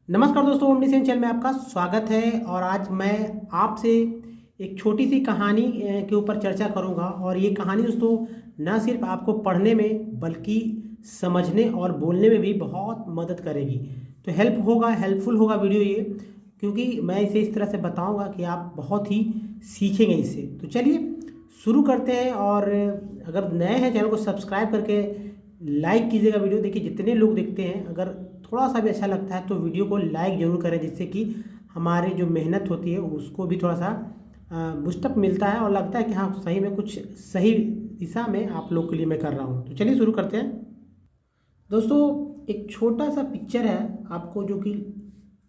नमस्कार दोस्तों, omni channel में आपका स्वागत है। और आज मैं आपसे एक छोटी सी कहानी के ऊपर चर्चा करूंगा। और ये कहानी दोस्तों न सिर्फ आपको पढ़ने में बल्कि समझने और बोलने में भी बहुत मदद करेगी। तो हेल्पफुल होगा वीडियो ये, क्योंकि मैं इसे इस तरह से बताऊंगा कि आप बहुत ही सीखेंगे इससे। तो चलिए शुरू करते हैं। और अगर नए हैं चैनल को सब्सक्राइब करके लाइक कीजिएगा वीडियो। देखिए जितने लोग देखते हैं, अगर थोड़ा सा भी अच्छा लगता है तो वीडियो को लाइक ज़रूर करें, जिससे कि हमारी जो मेहनत होती है उसको भी थोड़ा सा बूस्टअप मिलता है और लगता है कि हाँ सही में कुछ सही दिशा में आप लोग के लिए मैं कर रहा हूँ। तो चलिए शुरू करते हैं। दोस्तों एक छोटा सा पिक्चर है आपको, जो कि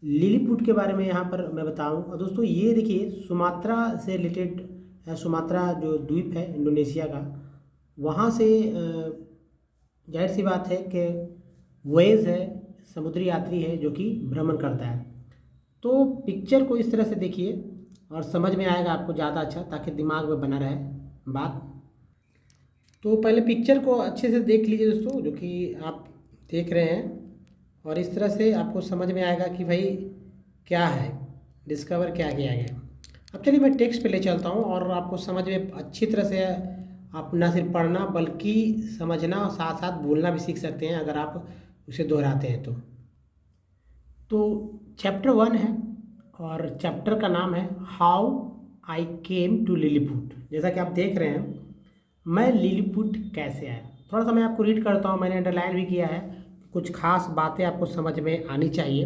लिलीपुट के बारे में यहाँ पर मैं बताऊँ। और दोस्तों ये देखिए सुमात्रा से रिलेटेड है। सुमात्रा जो द्वीप है इंडोनेशिया का, वहाँ से जाहिर सी बात है कि वेज है, समुद्री यात्री है जो कि भ्रमण करता है। तो पिक्चर को इस तरह से देखिए और समझ में आएगा आपको ज़्यादा अच्छा, ताकि दिमाग में बना रहे बात। तो पहले पिक्चर को अच्छे से देख लीजिए दोस्तों, जो कि आप देख रहे हैं। और इस तरह से आपको समझ में आएगा कि भाई क्या है, डिस्कवर क्या किया गया। अब चलिए मैं टेक्स्ट पे ले चलता हूँ और आपको समझ में अच्छी तरह से आप न सिर्फ पढ़ना बल्कि समझना और साथ साथ बोलना भी सीख सकते हैं, अगर आप उसे दोहराते हैं तो चैप्टर 1 है और चैप्टर का नाम है how I came to Lilliput. जैसा कि आप देख रहे हैं, मैं लिलीपुट कैसे आया। थोड़ा सा मैं आपको रीड करता हूँ, मैंने अंडरलाइन भी किया है। कुछ खास बातें आपको समझ में आनी चाहिए,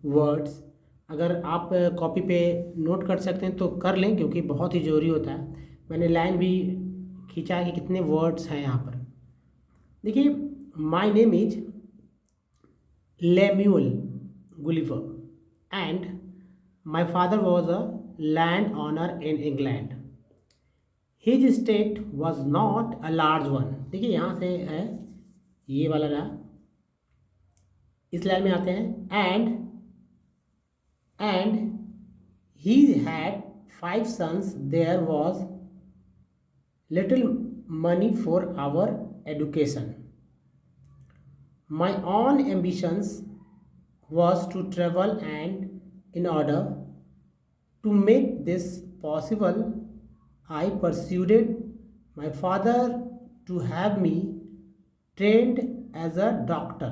वर्ड्स। अगर आप कॉपी पे नोट कर सकते हैं तो कर लें, क्योंकि बहुत ही ज़रूरी होता है। मैंने लाइन भी खींचा है कि कितने वर्ड्स हैं यहाँ पर। देखिए, my name is Lemuel Gulliver and my father was a landowner in England. His estate was not a large one. देखिए यहाँ से है ये वाला रहा, इस लाइन में आते हैं। and he had 5 sons. There was little money for our education. My own ambitions was to travel, and in order to make this possible, I persuaded my father to have me trained as a doctor.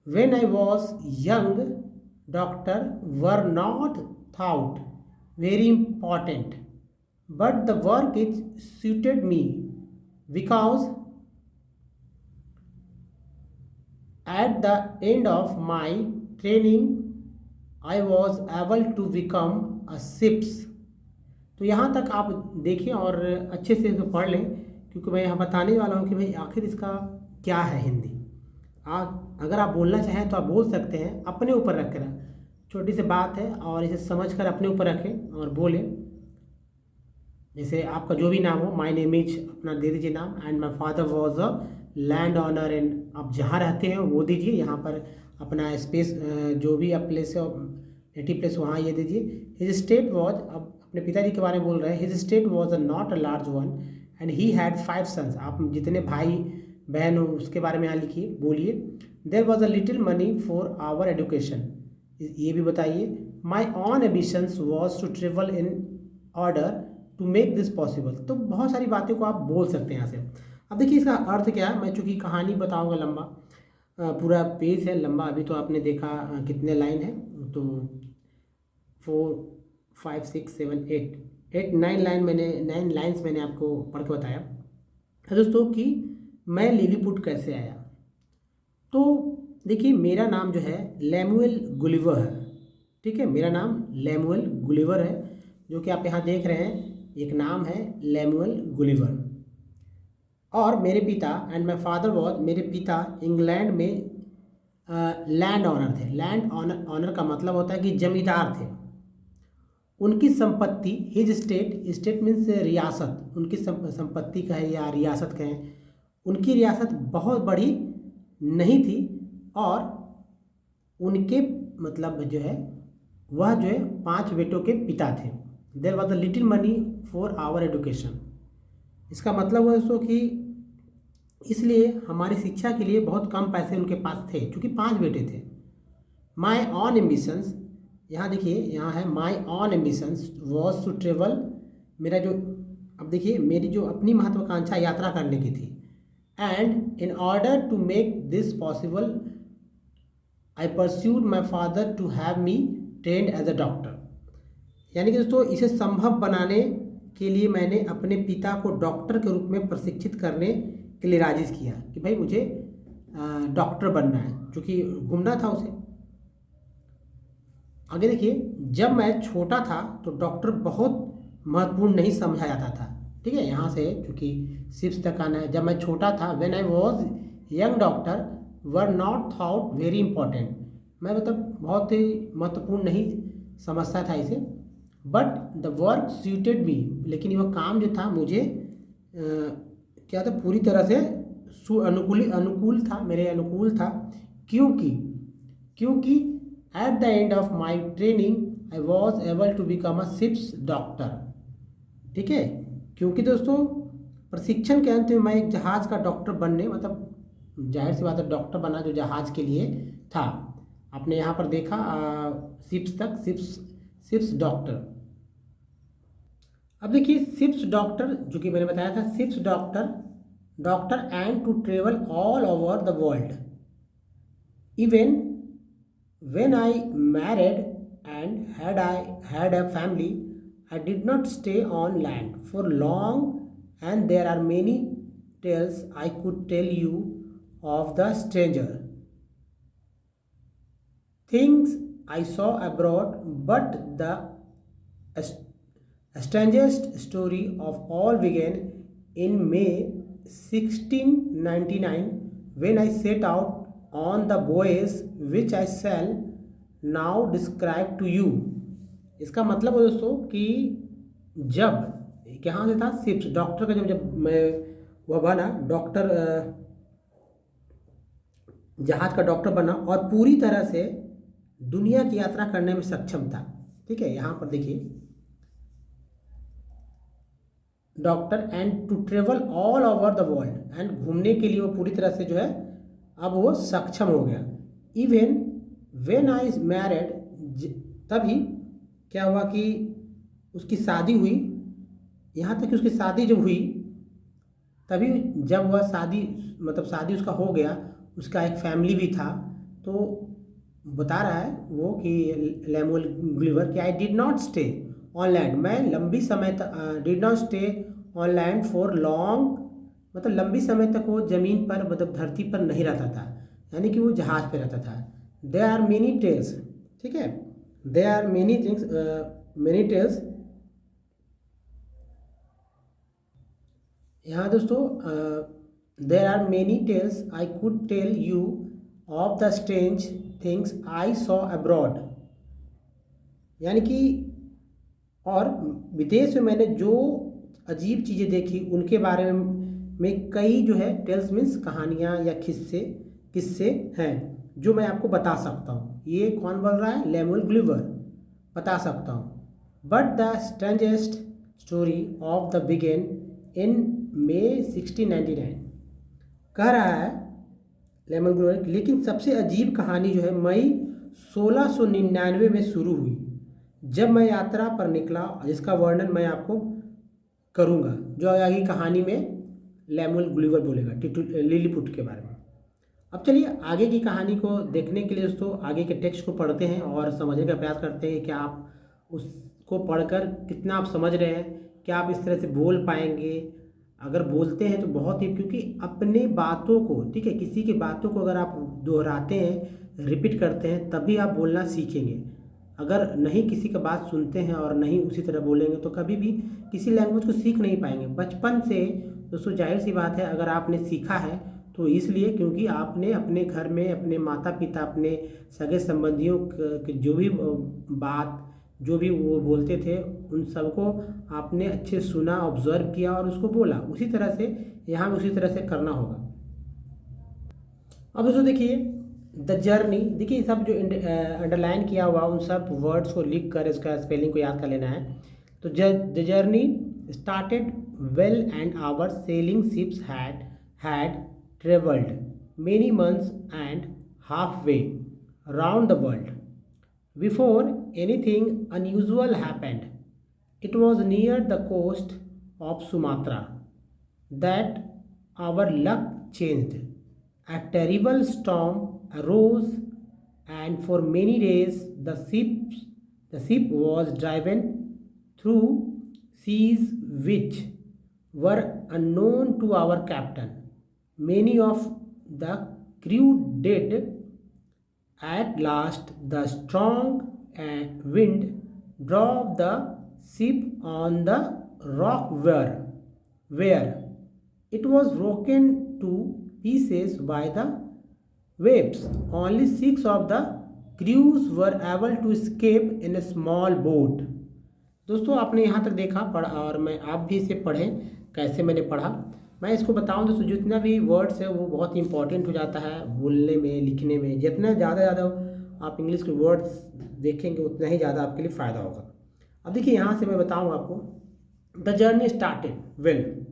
When I was young, doctors were not thought very important, but the work it suited me because at the end of my training I was able to become a ships। तो यहाँ तक आप देखिए और अच्छे से इसे पढ़ लें, क्योंकि मैं यहाँ बताने वाला हूँ कि भाई आखिर इसका क्या है हिंदी। अगर आप बोलना चाहें तो आप बोल सकते हैं, अपने ऊपर रख कर। छोटी सी बात है और इसे समझ कर अपने ऊपर रखें और बोलें। जैसे आपका जो भी नाम हो, माय नेम इज अपना दे दीजिए नाम, and my father was a land owner. And आप जहाँ रहते हैं वो दीजिए, यहाँ पर अपना स्पेस जो भी आप प्लेस है नेटिव प्लेस वहाँ ये दीजिए। हिज स्टेट वॉज, अब अपने पिताजी के बारे में बोल रहे हैं। His state was a not a large one and he had 5 sons. आप जितने भाई बहन हो उसके बारे में यहाँ लिखिए, बोलिए। There was a little money for our education, ये भी बताइए। My own ambitions was to travel in order to make this possible. तो बहुत सारी बातें को आप बोल सकते हैं यहाँ से। अब देखिए इसका अर्थ क्या है। मैं चूँकि कहानी बताऊँगा लंबा, पूरा पेज है लंबा। अभी तो आपने देखा कितने लाइन है, तो 4 5 6 7 8 9 लाइन मैंने 9 लाइन्स मैंने आपको पढ़ के बताया है दोस्तों कि मैं लिलीपुट कैसे आया। तो देखिए मेरा नाम जो है लैमुएल गुलिवर है। ठीक है, मेरा नाम लैमुएल गुलिवर है, जो कि आप यहाँ देख रहे हैं। एक नाम है लैमुएल गुलिवर। और मेरे पिता एंड माय फादर वॉज, मेरे पिता इंग्लैंड में लैंड ऑनर थे। लैंड ऑनर का मतलब होता है कि जमींदार थे। उनकी संपत्ति, हिज स्टेट, स्टेट मीन्स रियासत, उनकी संपत्ति कहें या रियासत कहें, उनकी रियासत बहुत बड़ी नहीं थी। और उनके मतलब जो है वह जो है 5 बेटों के पिता थे। There was a little money for our education. इसका मतलब हुआ दोस्तों कि इसलिए हमारी शिक्षा के लिए बहुत कम पैसे उनके पास थे, क्योंकि 5 बेटे थे। माई ऑन एम्बिशंस, यहाँ देखिए यहाँ है my own ambitions was to travel, मेरा जो, अब देखिए मेरी जो अपनी महत्वाकांक्षा यात्रा करने की थी। And in order to make this possible I persuaded my father to have me trained as a doctor. यानी कि दोस्तों इसे संभव बनाने के लिए मैंने अपने पिता को डॉक्टर के रूप में प्रशिक्षित करने के लिए राजी किया कि भाई मुझे डॉक्टर बनना है, क्योंकि घूमना था उसे। आगे देखिए, जब मैं छोटा था तो डॉक्टर बहुत महत्वपूर्ण नहीं समझा जाता था। ठीक है, यहाँ से क्योंकि सिप्स तक आना है। जब मैं छोटा था, when I was young doctor were not thought very important, मैं मतलब बहुत ही महत्वपूर्ण नहीं समझता था इसे। बट द वर्क सूटेड मी, लेकिन वह काम जो था मुझे क्या था, पूरी तरह से अनुकूल था, मेरे अनुकूल था। क्योंकि at the end of my training I was able to become a ships doctor. ठीक है, क्योंकि दोस्तों प्रशिक्षण के अंत में मैं एक जहाज़ का डॉक्टर बनने, मतलब जाहिर सी बात है डॉक्टर बना जो जहाज़ के लिए था। आपने यहाँ पर देखा शिप्स तक, शिप्स डॉक्टर। अब देखिए शिप्स डॉक्टर, जो कि मैंने बताया था ships doctor and to travel all over the world. Even when I married and had a family, I did not stay on land for long, and there are many tales I could tell you of the stranger things I saw abroad, but the strangest story of all began in May 1699 when I set out on the voyage which I shall now describe to you। इसका मतलब है दोस्तों कि जब कहाँ से था, ships doctor का, जब मैं वह बना डॉक्टर, जहाज का डॉक्टर बना और पूरी तरह से दुनिया की यात्रा करने में सक्षम था। ठीक है, यहाँ पर देखिए doctor and to travel all over the world, and घूमने के लिए वो पूरी तरह से जो है अब वो सक्षम हो गया। इवन व्हेन आई मैरिड, तभी क्या हुआ कि उसकी शादी हुई, यहाँ तक कि उसकी शादी जब हुई, तभी जब वह शादी उसका हो गया, उसका एक फैमिली भी था। तो बता रहा है वो कि लैमुएल गुलिवर कि I did not stay on land, मैं लंबी समय तक did not stay on land for long, मतलब लंबी समय तक वो ज़मीन पर, मतलब धरती पर नहीं रहता था, यानी कि वो जहाज़ पे रहता था। देयर आर मेनी टेल्स, ठीक है, there are many things, many tales. यहाँ दोस्तों there are many tales I could tell you of the strange things I saw abroad, यानी कि और विदेश में मैंने जो अजीब चीज़ें देखी उनके बारे में कई जो है टेल्स मीन्स कहानियाँ या किस्से हैं जो मैं आपको बता सकता हूँ। ये कौन बोल रहा है, लैमुएल गुलिवर, बता सकता हूँ। But the strangest story of the began in May 1699, कह रहा है लैमुएल गुलिवर, लेकिन सबसे अजीब कहानी जो है मई 1699 में शुरू हुई, जब मैं यात्रा पर निकला, जिसका वर्णन मैं आपको करूँगा, जो आगे कहानी में लैमुएल गुलिवर बोलेगा लिलीपुट के बारे में। अब चलिए आगे की कहानी को देखने के लिए दोस्तों आगे के टेक्स्ट को पढ़ते हैं और समझने का प्रयास करते हैं कि आप उसको पढ़कर कितना आप समझ रहे हैं, क्या आप इस तरह से बोल पाएंगे। अगर बोलते हैं तो बहुत ही, क्योंकि अपने बातों को, ठीक है, किसी की बातों को अगर आप दोहराते हैं, रिपीट करते हैं, तभी आप बोलना सीखेंगे। अगर नहीं किसी का बात सुनते हैं और नहीं उसी तरह बोलेंगे तो कभी भी किसी लैंग्वेज को सीख नहीं पाएंगे। बचपन से दोस्तों जाहिर सी बात है, अगर आपने सीखा है तो इसलिए क्योंकि आपने अपने घर में अपने माता पिता, अपने सगे संबंधियों के जो भी बात, जो भी वो बोलते थे, उन सबको आपने अच्छे सुना, ऑब्जर्व किया और उसको बोला। उसी तरह से यहाँ भी उसी तरह से करना होगा। अब दोस्तों देखिए द जर्नी, देखिए सब जो अंडरलाइन किया हुआ उन सब वर्ड्स को लिख कर इसका स्पेलिंग को याद कर लेना है। तो the journey started well and our sailing ships had travelled many months and half way round the world. Before anything unusual happened, it was near the coast of Sumatra that our luck changed. A terrible storm arose, and for many days the ship was driven through seas which were unknown to our captain. Many of the crew dead. At last, the strong wind drove the ship on the rock where it was broken to pieces by the waves. Only six of the crews were able to escape in a small boat. दोस्तों आपने यहाँ तक देखा पढ़ा और मैं आप भी इसे पढ़ें कैसे मैंने पढ़ा। मैं इसको बताऊँ दोस्तों जितना भी वर्ड्स है वो बहुत इंपॉर्टेंट हो जाता है बोलने में लिखने में। जितना ज़्यादा आप इंग्लिश के वर्ड्स देखेंगे उतना ही ज़्यादा आपके लिए फ़ायदा होगा। अब देखिए यहाँ से मैं बताऊँ आपको द जर्नी स्टार्टेड वेल,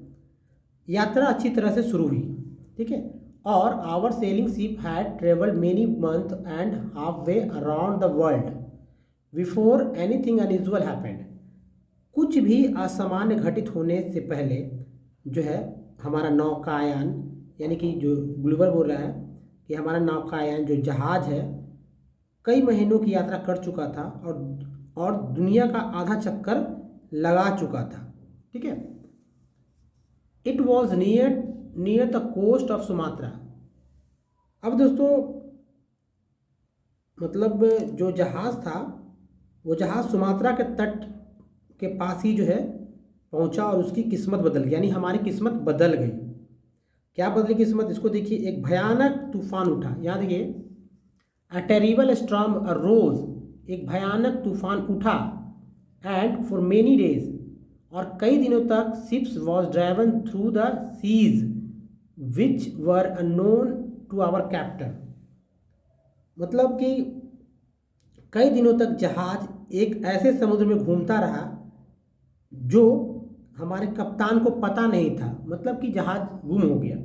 यात्रा अच्छी तरह से शुरू हुई, ठीक है। और our sailing ship had travelled many month and half way around the world before anything unusual happened. कुछ भी असामान्य घटित होने से पहले जो है हमारा नौकायान, यानी कि जो गुलवर बोल रहा है कि हमारा नौकायान जो जहाज़ है कई महीनों की यात्रा कर चुका था और दुनिया का आधा चक्कर लगा चुका था, ठीक है। It was near the coast of Sumatra. अब दोस्तों मतलब जो जहाज़ था वो जहाज़ सुमात्रा के तट के पास ही जो है पहुंचा और उसकी किस्मत बदल गई, यानी हमारी किस्मत बदल गई। क्या बदली किस्मत, इसको देखिए। एक भयानक तूफान उठा, यहाँ देखिए अ टेरिबल स्टॉर्म अरोज, एक भयानक तूफान उठा। एंड फॉर मेनी डेज, और कई दिनों तक ships was driven through the seas which were unknown to our captain. मतलब कि कई दिनों तक जहाज एक ऐसे समुद्र में घूमता रहा जो हमारे कप्तान को पता नहीं था। मतलब कि जहाज गुम हो गया,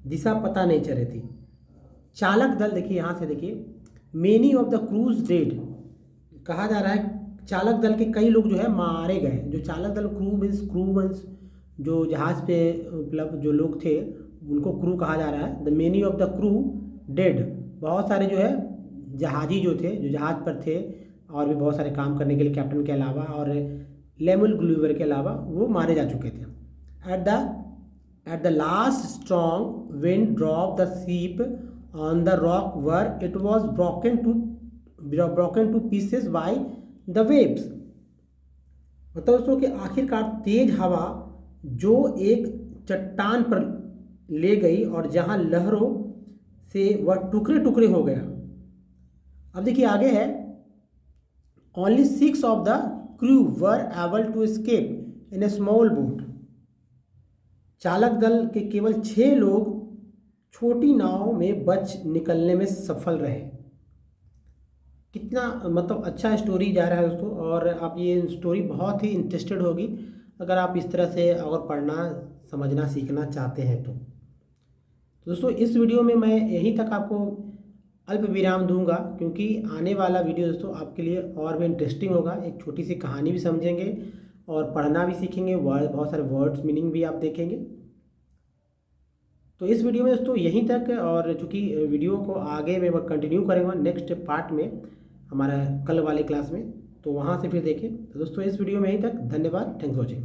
दिशा पता नहीं चल रही थी। चालक दल देखिए, यहाँ से देखिए, many of the cruise dead, कहा जा रहा है चालक दल के कई लोग जो है मारे गए। जो चालक दल क्रू मीन्स जो जहाज़ पे मतलब जो लोग थे उनको क्रू कहा जा रहा है। The many of the crew dead, बहुत सारे जो है जहाजी जो थे जो जहाज़ पर थे और भी बहुत सारे काम करने के लिए कैप्टन के अलावा और लेमुल गुलिवर के अलावा वो मारे जा चुके थे। At the last strong wind drop the ship on the rock were it was broken two pieces by the waves. मतलब दोस्तों कि आखिरकार तेज हवा जो एक चट्टान पर ले गई और जहां लहरों से वह टुकड़े टुकड़े हो गया। अब देखिए आगे है, only 6 of the crew were able to escape in a small boat. चालक दल के केवल 6 लोग छोटी नाव में बच निकलने में सफल रहे। कितना मतलब अच्छा स्टोरी जा रहा है दोस्तों, और आप ये स्टोरी बहुत ही इंटरेस्टेड होगी अगर आप इस तरह से अगर पढ़ना समझना सीखना चाहते हैं तो दोस्तों इस वीडियो में मैं यहीं तक आपको अल्प विराम दूंगा, क्योंकि आने वाला वीडियो दोस्तों आपके लिए और भी इंटरेस्टिंग होगा। एक छोटी सी कहानी भी समझेंगे और पढ़ना भी सीखेंगे, बहुत सारे वर्ड्स मीनिंग भी आप देखेंगे। तो इस वीडियो में दोस्तों यहीं तक, और चूँकि वीडियो को आगे मैं कंटिन्यू करेंगे नेक्स्ट पार्ट में हमारा कल वाले क्लास में, तो वहाँ से फिर देखें। तो दोस्तों इस वीडियो में यहीं तक, धन्यवाद, थैंक्स फॉर वॉचिंग।